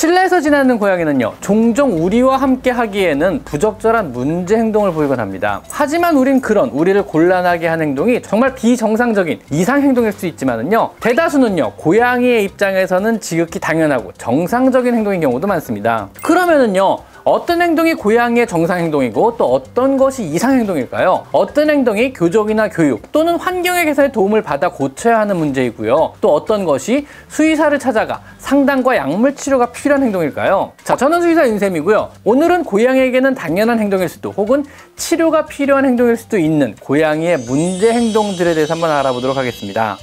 실내에서 지내는 고양이는요, 종종 우리와 함께 하기에는 부적절한 문제 행동을 보이곤 합니다. 하지만 우린 그런 우리를 곤란하게 하는 행동이 정말 비정상적인 이상 행동일 수 있지만은요, 대다수는요, 고양이의 입장에서는 지극히 당연하고 정상적인 행동인 경우도 많습니다. 그러면은요, 어떤 행동이 고양이의 정상 행동이고 또 어떤 것이 이상 행동일까요? 어떤 행동이 교정이나 교육 또는 환경의 개선에 도움을 받아 고쳐야 하는 문제이고요. 또 어떤 것이 수의사를 찾아가 상담과 약물 치료가 필요한 행동일까요? 자, 저는 수의사 윤쌤이고요. 오늘은 고양이에게는 당연한 행동일 수도 혹은 치료가 필요한 행동일 수도 있는 고양이의 문제 행동들에 대해서 한번 알아보도록 하겠습니다.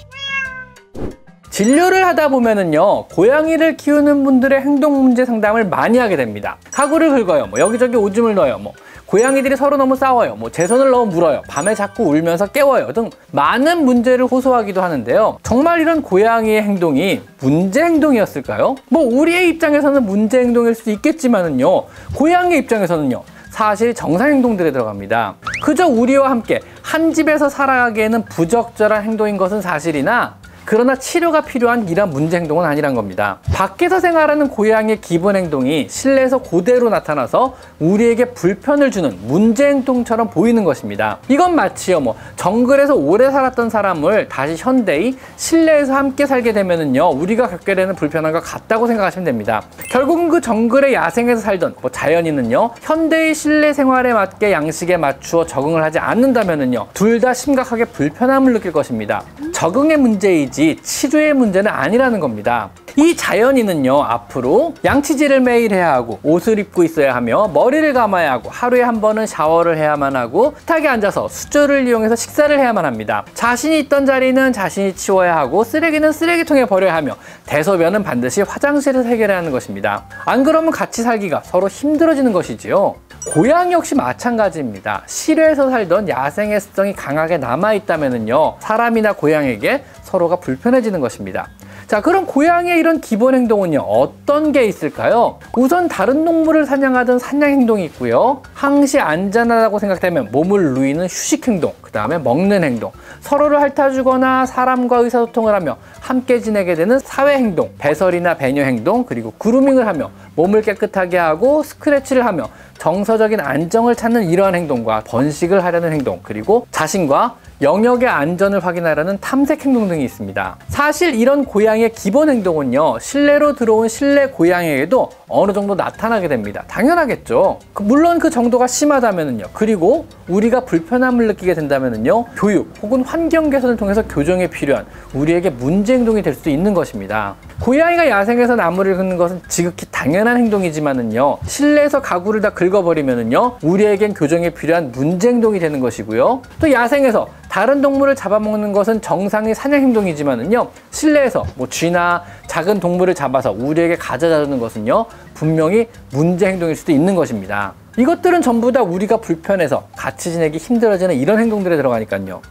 진료를 하다 보면은요, 고양이를 키우는 분들의 행동 문제 상담을 많이 하게 됩니다. 가구를 긁어요, 여기저기 오줌을 넣어요, 고양이들이 서로 너무 싸워요, 제 손을 너무 물어요, 밤에 자꾸 울면서 깨워요 등 많은 문제를 호소하기도 하는데요. 정말 이런 고양이의 행동이 문제 행동이었을까요? 우리의 입장에서는 문제 행동일 수도 있겠지만은요, 고양이 입장에서는요, 사실 정상 행동들에 들어갑니다. 그저 우리와 함께 한 집에서 살아가기에는 부적절한 행동인 것은 사실이나, 그러나 치료가 필요한 이런 문제 행동은 아니란 겁니다. 밖에서 생활하는 고양이의 기본 행동이 실내에서 그대로 나타나서 우리에게 불편을 주는 문제 행동처럼 보이는 것입니다. 이건 마치요, 정글에서 오래 살았던 사람을 다시 현대의 실내에서 함께 살게 되면은요, 우리가 겪게 되는 불편함과 같다고 생각하시면 됩니다. 결국은 그 정글의 야생에서 살던 자연인은요, 현대의 실내 생활에 맞게 양식에 맞추어 적응을 하지 않는다면은요, 둘 다 심각하게 불편함을 느낄 것입니다. 적응의 문제이지 치료의 문제는 아니라는 겁니다. 이 자연인은요, 앞으로 양치질을 매일 해야 하고 옷을 입고 있어야 하며 머리를 감아야 하고 하루에 한 번은 샤워를 해야만 하고 식탁에 앉아서 수저를 이용해서 식사를 해야만 합니다. 자신이 있던 자리는 자신이 치워야 하고 쓰레기는 쓰레기통에 버려야 하며 대소변은 반드시 화장실에서 해결해야 하는 것입니다. 안 그러면 같이 살기가 서로 힘들어지는 것이지요. 고양이 역시 마찬가지입니다. 실외에서 살던 야생의 습성이 강하게 남아있다면요, 사람이나 고양이에게 서로가 불편해지는 것입니다. 자, 그럼 고양이의 이런 기본 행동은요, 어떤 게 있을까요? 우선 다른 동물을 사냥하던 사냥 행동이 있고요, 항시 안전하다고 생각되면 몸을 누이는 휴식 행동, 그 다음에 먹는 행동, 서로를 핥아주거나 사람과 의사소통을 하며 함께 지내게 되는 사회 행동, 배설이나 배녀 행동, 그리고 그루밍을 하며 몸을 깨끗하게 하고 스크래치를 하며 정서적인 안정을 찾는 이러한 행동과 번식을 하려는 행동, 그리고 자신과 영역의 안전을 확인하려는 탐색 행동 등이 있습니다. 사실 이런 고양이의 기본 행동은요, 실내로 들어온 실내 고양이에게도 어느 정도 나타나게 됩니다. 당연하겠죠. 물론 그 정도가 심하다면은요, 그리고 우리가 불편함을 느끼게 된다면은요, 교육 혹은 환경 개선을 통해서 교정에 필요한 우리에게 문제 행동이 될 수 있는 것입니다. 고양이가 야생에서 나무를 긁는 것은 지극히 당연한 행동이지만은요, 실내에서 가구를 다 긁어버리면은요, 우리에겐 교정에 필요한 문제 행동이 되는 것이고요. 또 야생에서 다른 동물을 잡아먹는 것은 정상의 사냥 행동이지만은요, 실내에서 쥐나 작은 동물을 잡아서 우리에게 가져다 주는 것은요, 분명히 문제 행동일 수도 있는 것입니다. 이것들은 전부 다 우리가 불편해서 같이 지내기 힘들어지는 이런 행동들에 들어가니까요.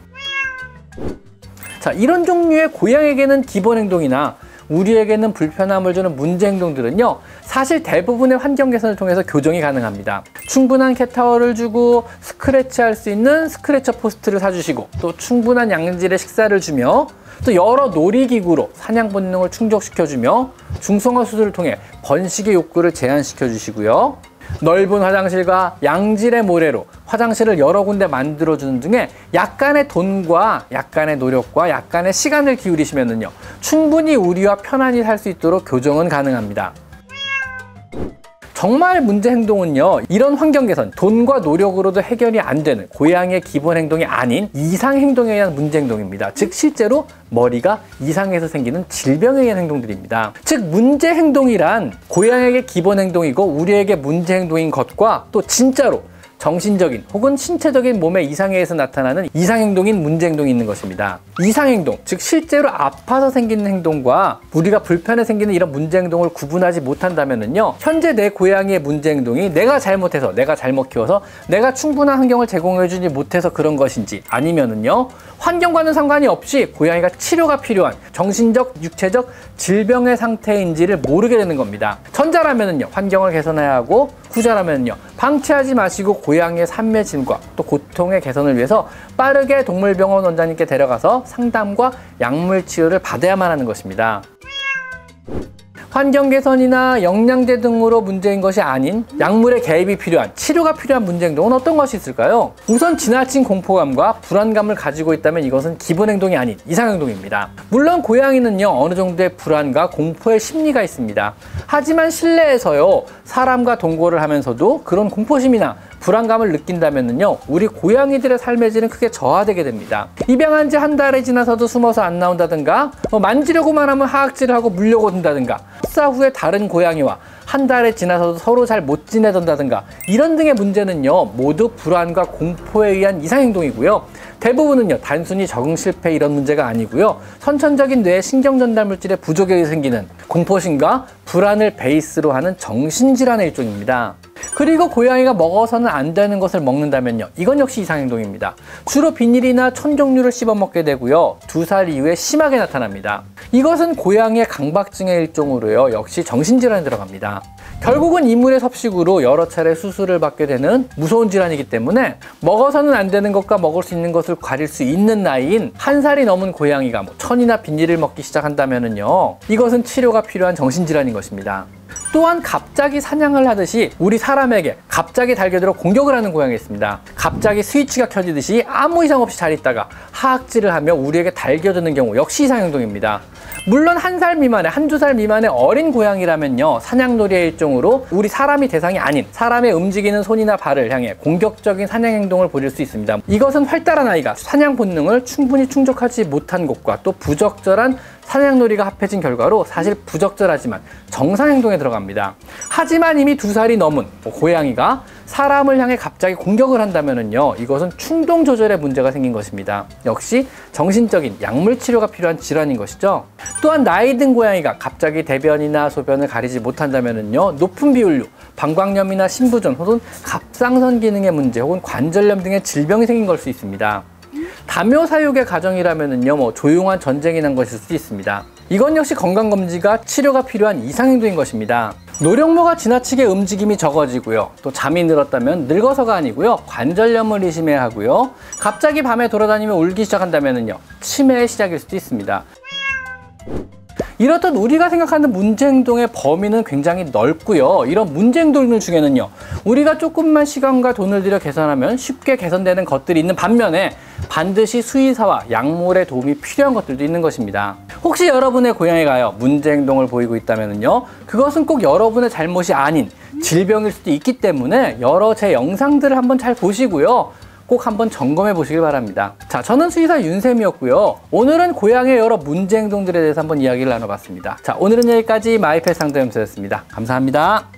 자, 이런 종류의 고양이에게는 기본 행동이나 우리에게는 불편함을 주는 문제 행동들은요, 사실 대부분의 환경 개선을 통해서 교정이 가능합니다. 충분한 캣타워를 주고 스크래치 할 수 있는 스크래처 포스트를 사주시고, 또 충분한 양질의 식사를 주며, 또 여러 놀이기구로 사냥 본능을 충족시켜주며, 중성화 수술을 통해 번식의 욕구를 제한시켜 주시고요, 넓은 화장실과 양질의 모래로 화장실을 여러 군데 만들어주는 등의 약간의 돈과 약간의 노력과 약간의 시간을 기울이시면은요, 충분히 우리와 편안히 살 수 있도록 교정은 가능합니다. 정말 문제 행동은요, 이런 환경 개선, 돈과 노력으로도 해결이 안 되는 고양이의 기본 행동이 아닌 이상 행동에 의한 문제 행동입니다. 즉 실제로 머리가 이상해서 생기는 질병에 의한 행동들입니다. 즉 문제 행동이란 고양이에게 기본 행동이고 우리에게 문제 행동인 것과 또 진짜로 정신적인 혹은 신체적인 몸의 이상에 의해서 나타나는 이상행동인 문제행동이 있는 것입니다. 이상행동, 즉 실제로 아파서 생기는 행동과 우리가 불편해 생기는 이런 문제행동을 구분하지 못한다면요, 현재 내 고양이의 문제행동이 내가 잘못해서, 내가 잘못 키워서, 내가 충분한 환경을 제공해주지 못해서 그런 것인지, 아니면은요 환경과는 상관이 없이 고양이가 치료가 필요한 정신적, 육체적 질병의 상태인지를 모르게 되는 겁니다. 전자라면은요 환경을 개선해야 하고, 후자라면요 방치하지 마시고 고양이의 삶의 질과 또 고통의 개선을 위해서 빠르게 동물병원 원장님께 데려가서 상담과 약물 치료를 받아야만 하는 것입니다. 환경 개선이나 영양제 등으로 문제인 것이 아닌 약물의 개입이 필요한, 치료가 필요한 문제 행동은 어떤 것이 있을까요? 우선 지나친 공포감과 불안감을 가지고 있다면 이것은 기본 행동이 아닌 이상 행동입니다. 물론 고양이는요, 어느 정도의 불안과 공포의 심리가 있습니다. 하지만 실내에서요, 사람과 동거를 하면서도 그런 공포심이나 불안감을 느낀다면요, 우리 고양이들의 삶의 질은 크게 저하되게 됩니다. 입양한 지 한 달이 지나서도 숨어서 안 나온다든가, 만지려고만 하면 하악질을 하고 물려고 든다든가, 합사 후에 다른 고양이와 한 달이 지나서도 서로 잘 못 지내던다든가, 이런 등의 문제는요, 모두 불안과 공포에 의한 이상행동이고요. 대부분은요, 단순히 적응 실패 이런 문제가 아니고요, 선천적인 뇌의 신경 전달 물질의 부족에 생기는 공포심과 불안을 베이스로 하는 정신질환의 일종입니다. 그리고 고양이가 먹어서는 안 되는 것을 먹는다면요, 이건 역시 이상행동입니다. 주로 비닐이나 천 종류를 씹어 먹게 되고요, 2살 이후에 심하게 나타납니다. 이것은 고양이의 강박증의 일종으로요, 역시 정신질환에 들어갑니다. 결국은 이물의 섭식으로 여러 차례 수술을 받게 되는 무서운 질환이기 때문에 먹어서는 안 되는 것과 먹을 수 있는 것을 가릴 수 있는 나이인 1살이 넘은 고양이가 천이나 비닐을 먹기 시작한다면요, 이것은 치료가 필요한 정신질환인 것입니다. 또한 갑자기 사냥을 하듯이 우리 사람에게 갑자기 달겨들어 공격을 하는 고양이가 있습니다. 갑자기 스위치가 켜지듯이 아무 이상 없이 잘 있다가 하악질을 하며 우리에게 달겨드는 경우 역시 이상행동입니다. 물론 1살 미만의, 1~2살 미만의 어린 고양이라면요, 사냥놀이의 일종으로 우리 사람이 대상이 아닌 사람의 움직이는 손이나 발을 향해 공격적인 사냥 행동을 벌일 수 있습니다. 이것은 활달한 아이가 사냥 본능을 충분히 충족하지 못한 것과 또 부적절한 사냥놀이가 합해진 결과로 사실 부적절하지만 정상 행동에 들어갑니다. 하지만 이미 2살이 넘은 고양이가 사람을 향해 갑자기 공격을 한다면요, 이것은 충동 조절에 문제가 생긴 것입니다. 역시 정신적인 약물 치료가 필요한 질환인 것이죠. 또한 나이 든 고양이가 갑자기 대변이나 소변을 가리지 못한다면요, 높은 비율로 방광염이나 신부전 혹은 갑상선 기능의 문제 혹은 관절염 등의 질병이 생긴 걸 수 있습니다. 다묘 사육의 가정이라면요, 조용한 전쟁이 난 것일 수도 있습니다. 이건 역시 건강검진과 치료가 필요한 이상행동인 것입니다. 노령모가 지나치게 움직임이 적어지고요, 또 잠이 늘었다면 늙어서가 아니고요, 관절염을 의심해야 하고요, 갑자기 밤에 돌아다니며 울기 시작한다면요, 치매의 시작일 수도 있습니다. 이렇듯 우리가 생각하는 문제행동의 범위는 굉장히 넓고요, 이런 문제행동 중에는요, 우리가 조금만 시간과 돈을 들여 개선하면 쉽게 개선되는 것들이 있는 반면에 반드시 수의사와 약물의 도움이 필요한 것들도 있는 것입니다. 혹시 여러분의 고양이가요, 문제행동을 보이고 있다면요, 그것은 꼭 여러분의 잘못이 아닌 질병일 수도 있기 때문에 여러 제 영상들을 한번 잘 보시고요, 꼭 한번 점검해 보시길 바랍니다. 자, 저는 수의사 윤쌤이었고요. 오늘은 고양이의 여러 문제 행동들에 대해서 한번 이야기를 나눠봤습니다. 자, 오늘은 여기까지 마이펫 상담 연수였습니다. 감사합니다.